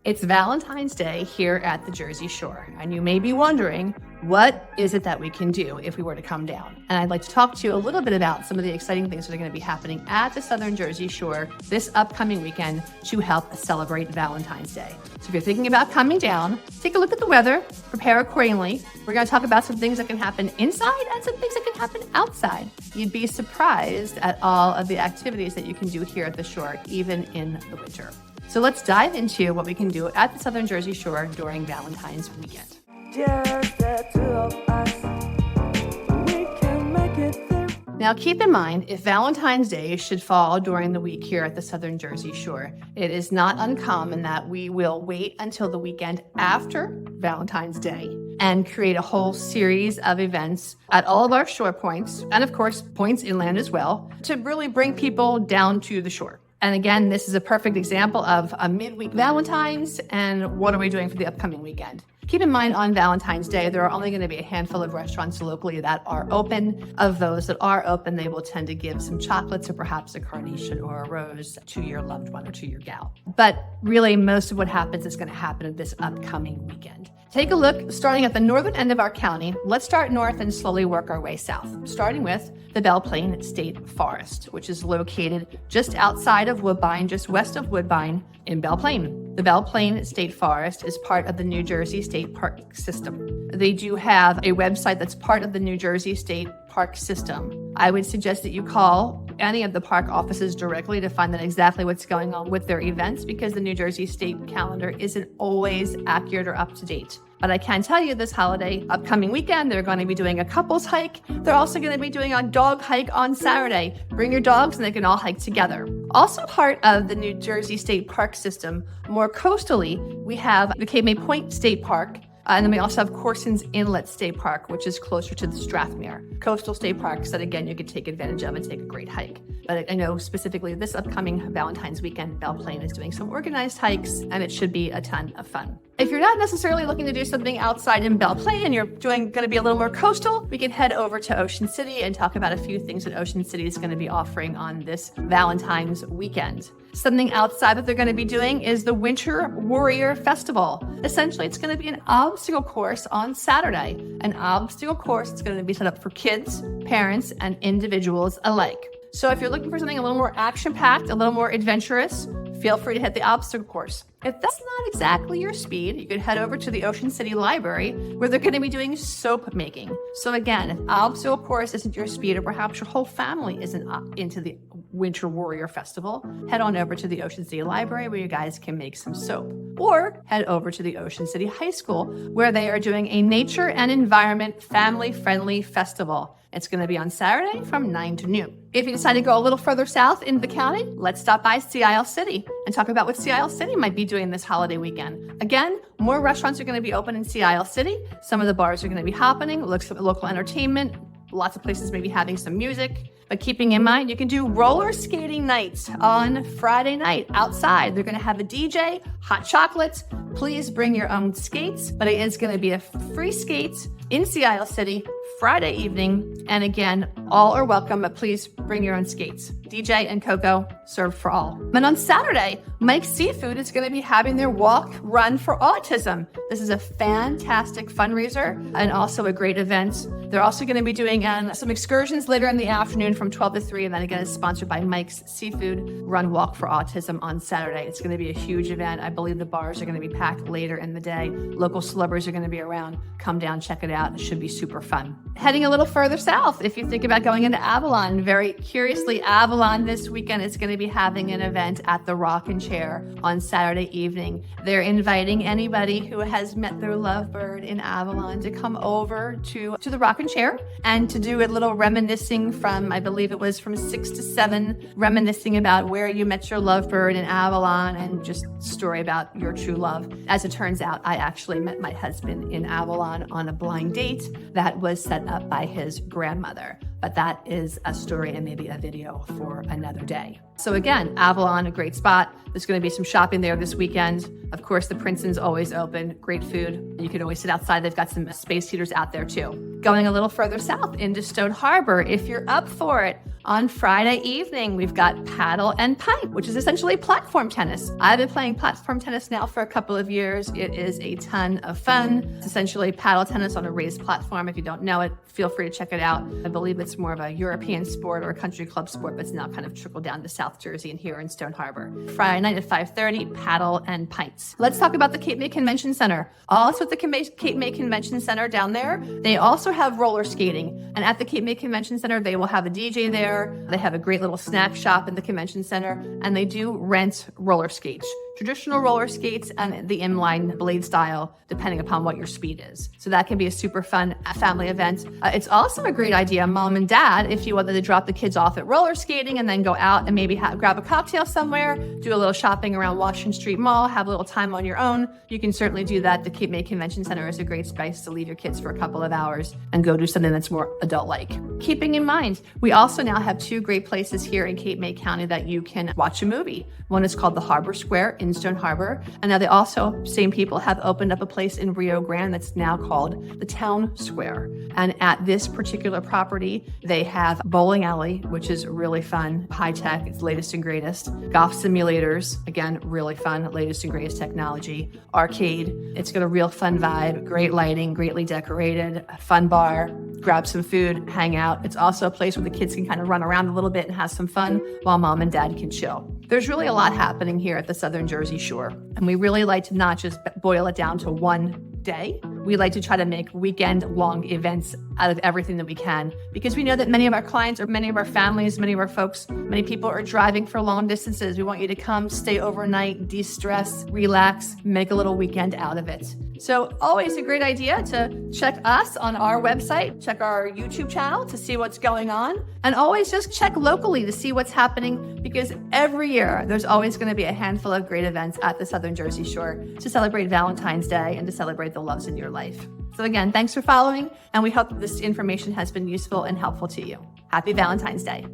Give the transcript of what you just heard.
It's Valentine's Day here at the Jersey Shore, and you may be wondering, what is it that we can do if we were to come down? And I'd like to talk to you a little bit about some of the exciting things that are going to be happening at the Southern Jersey Shore this upcoming weekend to help celebrate Valentine's Day. So if you're thinking about coming down, take a look at the weather, prepare accordingly. We're going to talk about some things that can happen inside and some things that can happen outside. You'd be surprised at all of the activities that you can do here at the shore, even in the winter. So let's dive into what we can do at the Southern Jersey Shore during Valentine's weekend. Just the two of us, we can make it there. Now keep in mind, if Valentine's Day should fall during the week here at the Southern Jersey Shore, it is not uncommon that we will wait until the weekend after Valentine's Day and create a whole series of events at all of our shore points, and of course, points inland as well, to really bring people down to the shore. And again, this is a perfect example of a midweek Valentine's and what are we doing for the upcoming weekend. Keep in mind, on Valentine's Day, there are only going to be a handful of restaurants locally that are open. Of those that are open, they will tend to give some chocolates or perhaps a carnation or a rose to your loved one or to your gal. But really, most of what happens is going to happen this upcoming weekend. Take a look, starting at the northern end of our county. Let's start north and slowly work our way south, starting with the Belle Plaine State Forest, which is located just outside of Woodbine, just west of Woodbine in Belle Plaine. The Belle Plaine State Forest is part of the New Jersey State Park System. They do have a website that's part of the New Jersey State Park System. I would suggest that you call any of the park offices directly to find out exactly what's going on with their events, because the New Jersey State calendar isn't always accurate or up to date. But I can tell you this holiday, upcoming weekend, they're going to be doing a couples hike. They're also going to be doing a dog hike on Saturday. Bring your dogs and they can all hike together. Also part of the New Jersey State Park System, more coastally, we have the Cape May Point State Park. And then we also have Corson's Inlet State Park, which is closer to the Strathmere. Coastal state parks that, again, you could take advantage of and take a great hike. But I know specifically this upcoming Valentine's weekend, Belle Plaine is doing some organized hikes, and it should be a ton of fun. If you're not necessarily looking to do something outside in Belle Plaine and you're going to be a little more coastal, we can head over to Ocean City and talk about a few things that Ocean City is going to be offering on this Valentine's weekend. Something outside that they're going to be doing is the Winter Warrior Festival. Essentially, it's going to be an obstacle course on Saturday. An obstacle course that's going to be set up for kids, parents, and individuals alike. So if you're looking for something a little more action-packed, a little more adventurous, feel free to hit the obstacle course. If that's not exactly your speed, you could head over to the Ocean City Library, where they're going to be doing soap making. So again, if obstacle course isn't your speed, or perhaps your whole family isn't into the Winter Warrior Festival, head on over to the Ocean City Library, where you guys can make some soap. Or head over to the Ocean City High School, where they are doing a nature and environment family-friendly festival. It's going to be on Saturday from 9 to noon. If you decide to go a little further south into the county, let's stop by Sea Isle City and talk about what Sea Isle City might be doing this holiday weekend. Again, more restaurants are going to be open in Sea Isle City. Some of the bars are going to be happening. Looks at local entertainment. Lots of places maybe having some music. But keeping in mind, you can do roller skating nights on Friday night outside. They're going to have a DJ, hot chocolates. Please bring your own skates, but it is going to be a free skates in Sea Isle City Friday evening. And again, all are welcome, but please bring your own skates. DJ and cocoa served for all. And on Saturday, Mike's Seafood is going to be having their walk run for autism. This is a fantastic fundraiser and also a great event. They're also going to be doing some excursions later in the afternoon from 12 to 3. And then again, it's sponsored by Mike's Seafood Run Walk for Autism on Saturday. It's going to be a huge event. I believe the bars are going to be packed later in the day. Local celebrities are going to be around. Come down, check it out. It should be super fun. Heading a little further south, if you think about going into Avalon, very curiously, Avalon this weekend is going to be having an event at the Rockin' Chair on Saturday evening. They're inviting anybody who has met their lovebird in Avalon to come over to the Rockin' Chair and to do a little reminiscing from, I believe it was from 6 to 7, reminiscing about where you met your lovebird in Avalon and just story about your true love. As it turns out, I actually met my husband in Avalon on a blind date that was set up by his grandmother. but that is a story and maybe a video for another day. So again, Avalon, a great spot. There's going to be some shopping there this weekend. Of course, the Princeton's always open. Great food. You can always sit outside. They've got some space heaters out there too. Going a little further south into Stone Harbor, if you're up for it, on Friday evening, we've got paddle and pipe, which is essentially platform tennis. I've been playing platform tennis now for a couple of years. It is a ton of fun. It's essentially paddle tennis on a raised platform. If you don't know it, feel free to check it out. I believe it's more of a European sport or a country club sport, but it's now kind of trickled down to South Jersey and here in Stone Harbor. Friday night at 5:30, paddle and pints. Let's talk about the Cape May Convention Center. Also at the Cape May Convention Center down there, they also have roller skating. And at the Cape May Convention Center, they will have a DJ there. They have a great little snack shop in the convention center, and they do rent roller skates. Traditional roller skates and the inline blade style, depending upon what your speed is. So that can be a super fun family event. It's also a great idea, mom and dad, if you wanted to drop the kids off at roller skating and then go out and maybe grab a cocktail somewhere, do a little shopping around Washington Street Mall, have a little time on your own. You can certainly do that. The Cape May Convention Center is a great space to leave your kids for a couple of hours and go do something that's more adult-like. Keeping in mind, we also now have two great places here in Cape May County that you can watch a movie. One is called the Harbor Square in Stone Harbor. And now they also, same people, have opened up a place in Rio Grande that's now called the Town Square. And at this particular property, they have bowling alley, which is really fun, high tech, it's latest and greatest. Golf simulators, again, really fun, latest and greatest technology. Arcade, it's got a real fun vibe, great lighting, greatly decorated, a fun bar, grab some food, hang out. It's also a place where the kids can kind of run around a little bit and have some fun while mom and dad can chill. There's really a lot happening here at the Southern Jersey Shore, and we really like to not just boil it down to one day. We like to try to make weekend-long events out of everything that we can, because we know that many of our clients or many of our families, many of our folks, many people are driving for long distances. We want you to come, stay overnight, de-stress, relax, make a little weekend out of it. So always a great idea to check us on our website, check our YouTube channel to see what's going on, and always just check locally to see what's happening, because every year there's always going to be a handful of great events at the Southern Jersey Shore to celebrate Valentine's Day and to celebrate the loves in your life. So again, thanks for following, and we hope that this information has been useful and helpful to you. Happy Valentine's Day.